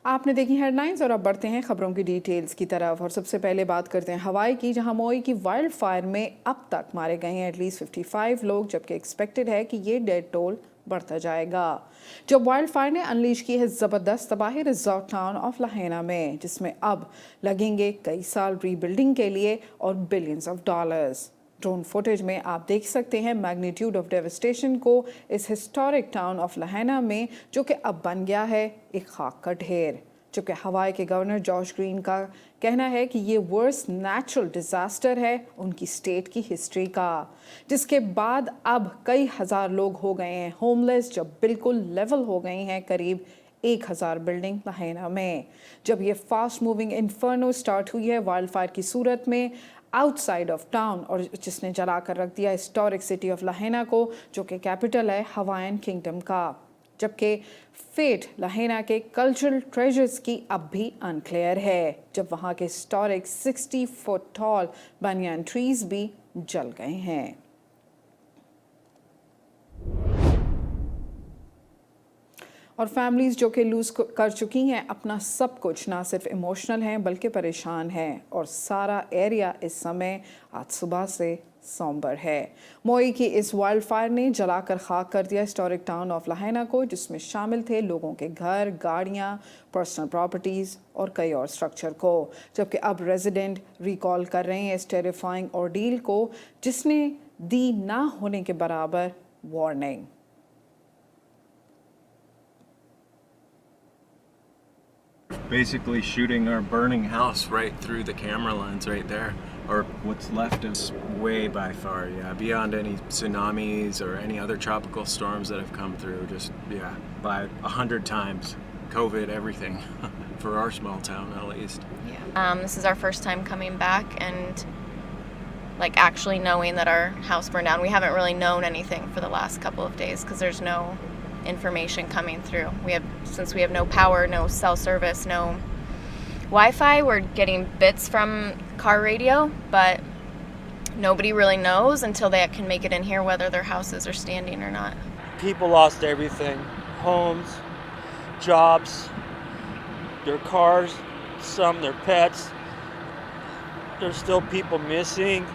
आपने देखी हेडलाइंस और अब बढ़ते हैं खबरों की डिटेल्स की तरफ। और सबसे पहले बात करते हैं हवाई की, जहां मई की वाइल्ड फायर में अब तक मारे गए हैं एटलीस्ट 55 लोग, जबकि एक्सपेक्टेड है कि ये डेड टोल बढ़ता जाएगा। जब वाइल्ड फायर ने अनलीश की है ज़बरदस्त तबाही रिजॉर्ट टाउन ऑफ लहेना में, जिसमें अब लगेंगे कई साल रीबिल्डिंग के लिए और billions of dollars. Drone footage में आप देख सकते हैं मैग्नीट्यूड ऑफ डेवास्टेशन को इस हिस्टोरिक टाउन ऑफ लहेना में, जो कि अब बन गया है एक खाक का ढेर। जबकि हवाई के गवर्नर जॉश ग्रीन का कहना है कि ये वर्स्ट नेचुरल डिजास्टर है उनकी स्टेट की हिस्ट्री का, जिसके बाद अब कई हजार लोग हो गए हैं होमलेस, जब बिल्कुल लेवल हो गई हैं करीब 1000 बिल्डिंग लहेना में। जब ये फास्ट मूविंग इन्फर्नो स्टार्ट हुई है वाइल्ड फायर की सूरत में आउटसाइड ऑफ टाउन, और जिसने जला कर रख दिया हिस्टोरिक सिटी ऑफ लहेना को, जो कि कैपिटल है हवाईन किंगडम का। जबकि फेट लहेना के कल्चरल ट्रेजर्स की अब भी अनक्लियर है, जब वहाँ के हिस्टोरिक 60 फुट टॉल बनियान ट्रीज भी जल गए हैं। और फैमिलीज़ जो कि लूज़ कर चुकी हैं अपना सब कुछ, ना सिर्फ इमोशनल हैं बल्कि परेशान हैं, और सारा एरिया इस समय आज सुबह से सौंबर है। मई की इस वाइल्ड फायर ने जलाकर खाक कर दिया हिस्टोरिक टाउन ऑफ लहेना को, जिसमें शामिल थे लोगों के घर, गाड़ियाँ, पर्सनल प्रॉपर्टीज़ और कई और स्ट्रक्चर को। जबकि अब रेजिडेंट रिकॉल कर रहे हैं इस टेरिफाइंग ऑर्डील को, जिसने दी ना होने के बराबर warning. Basically shooting our burning house right through the camera lens right there, or what's left is way by far, beyond any tsunamis or any other tropical storms that have come through, just by 100 times. COVID, everything for our small town at least. This is our first time coming back and like actually knowing that our house burned down. We haven't really known anything for the last couple of days because there's no information coming through. Since we have no power, no cell service, no Wi-Fi, we're getting bits from car radio, but nobody really knows until they can make it in here whether their houses are standing or not. People lost everything, homes, jobs, their cars, some their pets. There's still people missing.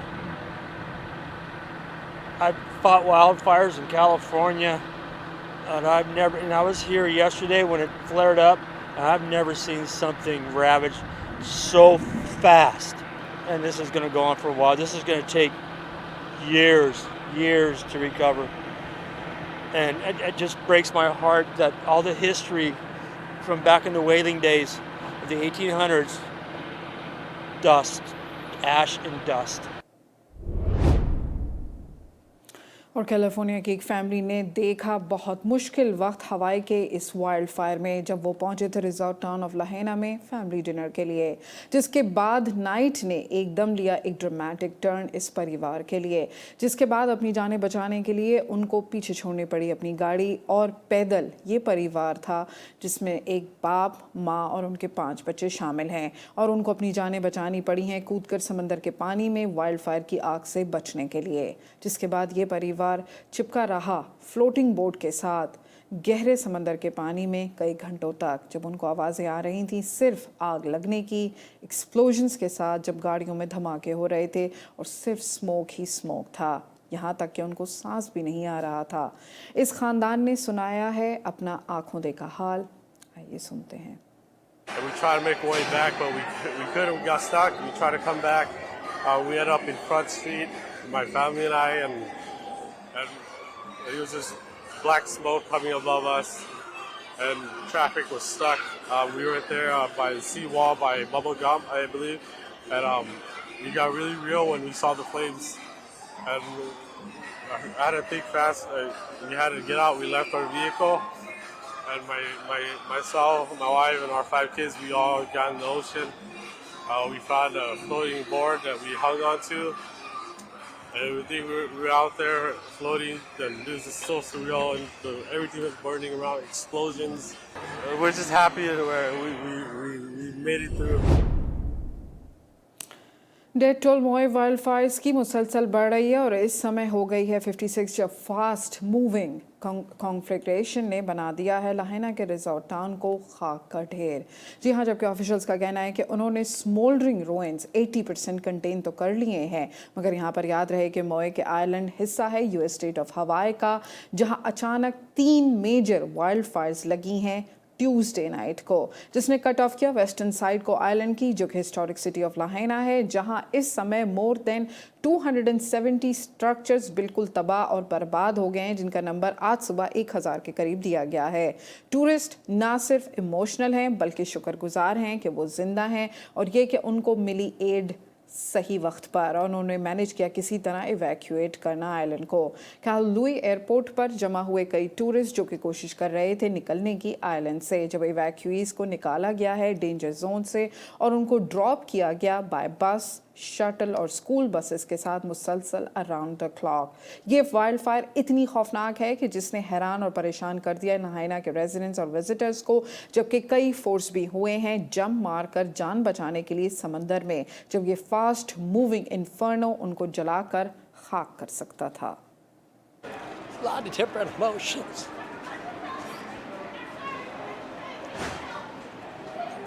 I fought wildfires in California. And I was here yesterday when it flared up, and I've never seen something ravage so fast. And this is going to go on for a while. This is going to take years to recover. And it just breaks my heart that all the history from back in the whaling days of the 1800s, dust, ash and dust. और California की एक family ने देखा बहुत मुश्किल वक्त हवाई के इस वाइल्ड फायर में, जब वो पहुंचे थे रिजॉर्ट टाउन ऑफ लहेना में फैमिली डिनर के लिए, जिसके बाद नाइट ने एकदम लिया एक ड्रामेटिक टर्न इस परिवार के लिए, जिसके बाद अपनी जानें बचाने के लिए उनको पीछे छोड़नी पड़ी अपनी गाड़ी और पैदल। ये परिवार था जिसमें एक बाप, माँ और उनके 5 बच्चे शामिल हैं, और उनको अपनी जानें बचानी पड़ी हैं कूदकर समंदर के पानी में वाइल्ड फायर की आग से बचने के लिए। जिसके बाद ये परिवार चिपका रहा फ्लोटिंग बोट के साथ गहरे समंदर के पानी में कई घंटों तक, जब उनको आवाज़ें आ रही थी सिर्फ आग लगने की, एक्सप्लोजन्स के साथ, जब गाड़ियों में धमाके हो रहे थे और सिर्फ स्मोक ही स्मोक था, यहाँ तक कि उनको सांस भी नहीं आ रहा था। इस खानदान ने सुनाया है अपना आंखों देखा हाल, आइए सुनते हैं। We tried to make our way back, but we couldn't. We got stuck. We tried to come back. We ended up in Front Street, my family and I, and it was just black smoke coming above us, and traffic was stuck. We were there by the seawall by Bubble Gum, I believe, and we got really real when we saw the flames. And I had to think fast. We had to get out. We left our vehicle, and myself, my wife, and our 5 kids, we all got in the ocean. We found a floating board that we hung onto. And we were out there floating, and it was just so surreal, and everything was burning around, explosions. We're just happy that we made it through. Death toll मोए wild fires की मुसलसल बढ़ रही है और इस समय हो गई है 56 जब फास्ट मूविंग कॉन्फ्लिक्टेशन ने बना दिया है लाहैना के रिजॉर्ट टाउन को खाक का ढेर। जी हाँ, जबकि ऑफिशियल्स का कहना है कि उन्होंने स्मोल्डरिंग रुइंस 80% कंटेन तो कर लिए हैं, मगर यहाँ पर याद रहे कि मोए के आइलैंड हिस्सा है यूएस स्टेट ऑफ हवाई का, जहाँ अचानक 3 मेजर वाइल्ड फायर्स लगी हैं ट्यूसडे नाइट को, जिसने कट ऑफ किया वेस्टर्न साइड को आइलैंड की, जो कि हिस्टोरिक सिटी ऑफ लाहैना है, जहां इस समय मोर देन 270 स्ट्रक्चर्स बिल्कुल तबाह और बर्बाद हो गए हैं, जिनका नंबर आज सुबह 1000 के करीब दिया गया है। टूरिस्ट ना सिर्फ इमोशनल हैं बल्कि शुक्रगुजार हैं कि वो जिंदा हैं और ये कि उनको मिली एड सही वक्त पर और उन्होंने मैनेज किया किसी तरह इवैक्यूएट करना आइलैंड को। लुई एयरपोर्ट पर जमा हुए कई टूरिस्ट जो कि कोशिश कर रहे थे निकलने की आइलैंड से, जब इवैक्यूईज को निकाला गया है डेंजर जोन से और उनको ड्रॉप किया गया बाय बस, शटल और स्कूल बसेस के साथ मुसलसल अराउंड द क्लॉक। ये वाइल्ड फायर इतनी खौफनाक है कि जिसने हैरान और परेशान कर दिया लाहैना के रेजिडेंट्स और विजिटर्स को, जबकि कई फोर्स भी हुए हैं जंप मारकर जान बचाने के लिए समंदर में, जब ये फास्ट मूविंग इन्फर्नो उनको जलाकर खाक कर सकता था। A lot of different emotions.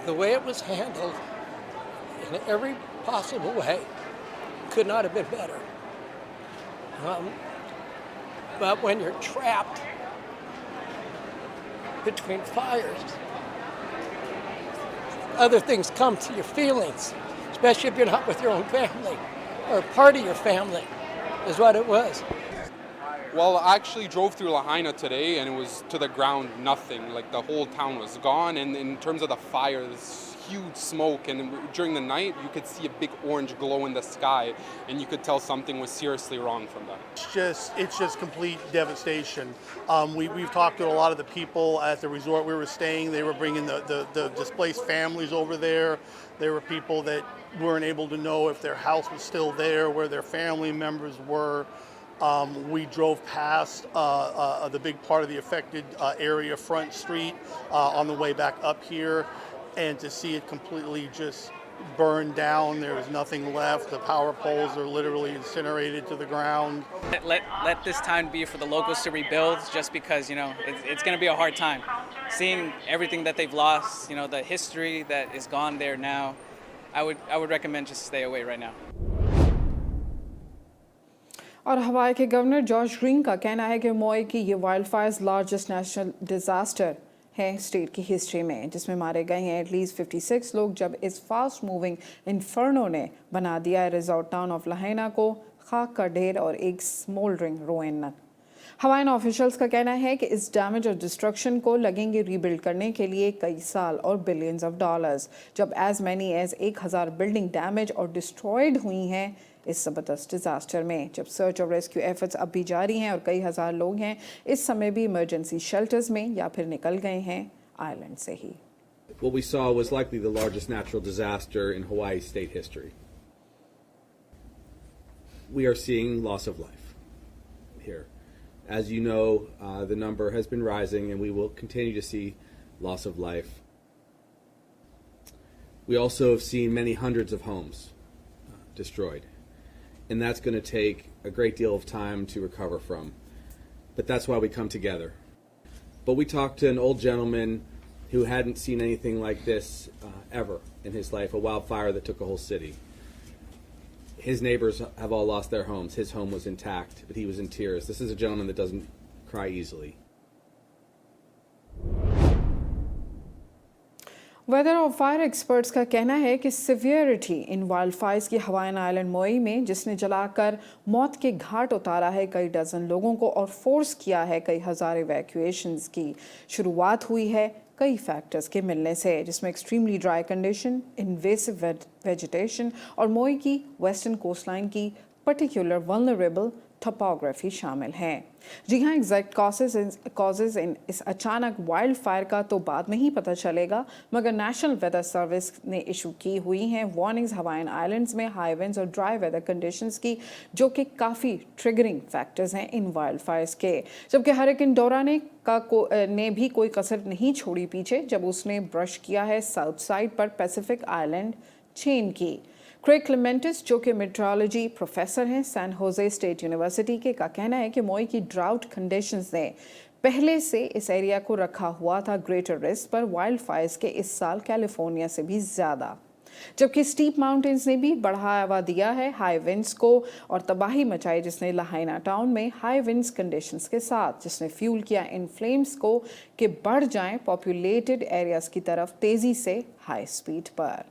The way it was handled in every possible way could not have been better. But when you're trapped between fires, other things come to your feelings, especially if you're not with your own family or part of your family, is what it was. Well, I actually drove through Lahaina today and it was to the ground, nothing. Like the whole town was gone. And in terms of the fire, there's huge smoke. And during the night, you could see a big orange glow in the sky. And you could tell something was seriously wrong from that. It's just complete devastation. We've talked to a lot of the people at the resort we were staying. They were bringing the displaced families over there. There were people that weren't able to know if their house was still there, where their family members were. We drove past the big part of the affected area, Front Street, on the way back up here, and to see it completely just burned down. There was nothing left. The power poles are literally incinerated to the ground. Let this time be for the locals to rebuild, just because, you know, it's going to be a hard time. Seeing everything that they've lost, you know, the history that is gone there now, I would recommend just stay away right now. और हवाई के governor George green का कहना है कि मोए की ये wild Fyers largest national disaster है स्टेट की हिस्ट्री में, जिसमें मारे गए हैं एटलीस्ट 56 लोग, जब इस फास्ट मूविंग इन्फर्नो ने बना दिया है रिजॉर्ट टाउन ऑफ लाहैना को खाक का ढेर और एक स्मोल्डरिंग रुइन। हवाईन ऑफिशियल्स का कहना है कि इस डैमेज और डिस्ट्रक्शन को लगेंगे रीबिल्ड करने के लिए कई साल और बिलियंस ऑफ डॉलर्स, जब as many as 1000 building damage और डिस्ट्रॉयड हुई हैं इस ज़बरदस्त डिज़ास्टर में, जब सर्च और रेस्क्यू एफर्ट्स अब भी जारी हैं और कई हज़ार लोग हैं इस समय भी इमरजेंसी शेल्टर्स में या फिर निकल गए हैं आइलैंड से ही। What we saw was likely the largest natural disaster in Hawaii state history. We are seeing loss of life here. As you know, the number has been rising and we will continue to see loss of life. We also have seen many hundreds of homes destroyed. And that's going to take a great deal of time to recover from. But that's why we come together. But we talked to an old gentleman who hadn't seen anything like this ever in his life, a wildfire that took a whole city. His neighbors have all lost their homes. His home was intact, but he was in tears. This is a gentleman that doesn't cry easily. Weather और fire experts का कहना है कि severity in wild fires की Hawaiian island Maui में, जिसने जलाकर मौत के घाट उतारा है कई डजन लोगों को और फोर्स किया है कई हज़ार इवैक्यूएशंस की, शुरुआत हुई है कई फैक्टर्स के मिलने से, जिसमें extremely dry condition, invasive vegetation और मोई की वेस्टर्न कोस्टलाइन की पर्टिकुलर वल्नरेबल टोपोग्राफी शामिल हैं। जी हाँ, एग्जैक्ट कॉजेज इन इस अचानक वाइल्ड फायर का तो बाद में ही पता चलेगा, मगर नेशनल वेदर सर्विस ने इशू की हुई हैं वार्निंग्स हवाईन आइलैंड्स में हाई विंड्स और ड्राई वेदर कंडीशंस की, जो कि काफ़ी ट्रिगरिंग फैक्टर्स हैं इन वाइल्ड फायर्स के। जबकि हरिकेन डोरा ने भी कोई कसर नहीं छोड़ी पीछे, जब उसने ब्रश किया है साउथ साइड पर पैसिफिक आइलैंड चेन की। क्रेग क्लेमेंटिस, जो कि मेट्रोलॉजी प्रोफेसर हैं सैन होजे स्टेट यूनिवर्सिटी के, का कहना है कि मई की ड्राउट कंडीशंस ने पहले से इस एरिया को रखा हुआ था ग्रेटर रिस्क पर वाइल्ड फायर्स के इस साल कैलिफोर्निया से भी ज़्यादा, जबकि स्टीप माउंटेन्स ने भी बढ़ावा दिया है हाई विंड्स को और तबाही मचाई जिसने लाहाइना टाउन में हाई विंड्स कंडीशंस के साथ, जिसने फ्यूल किया इन फ्लेम्स को कि बढ़ जाएं पॉपुलेटेड एरियाज की तरफ तेजी से हाई स्पीड पर।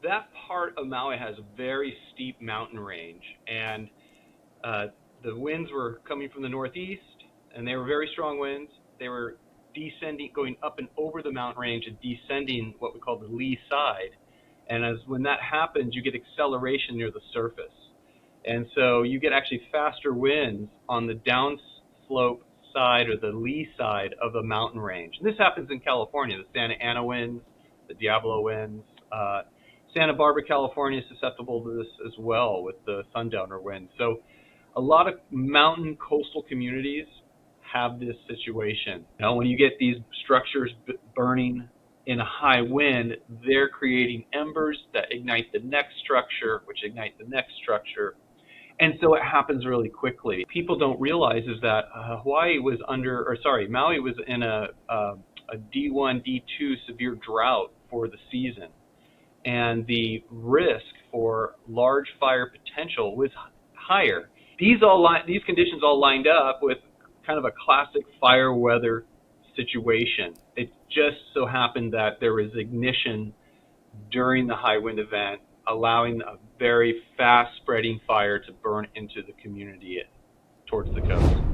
That part of Maui has a very steep mountain range, and the winds were coming from the northeast, and they were very strong winds. They were descending, going up and over the mountain range and descending what we call the lee side. And when that happens, you get acceleration near the surface. And so you get actually faster winds on the downslope side or the lee side of the mountain range. And this happens in California, the Santa Ana winds, the Diablo winds. Santa Barbara, California is susceptible to this as well with the sundowner winds. So a lot of mountain coastal communities have this situation. Now, when you get these structures burning in a high wind, they're creating embers that ignite the next structure, which ignite the next structure. And so it happens really quickly. People don't realize is that Maui was in a D1, D2 severe drought for the season. And the risk for large fire potential was higher. These conditions all lined up with kind of a classic fire weather situation. It just so happened that there was ignition during the high wind event, allowing a very fast spreading fire to burn into the community towards the coast.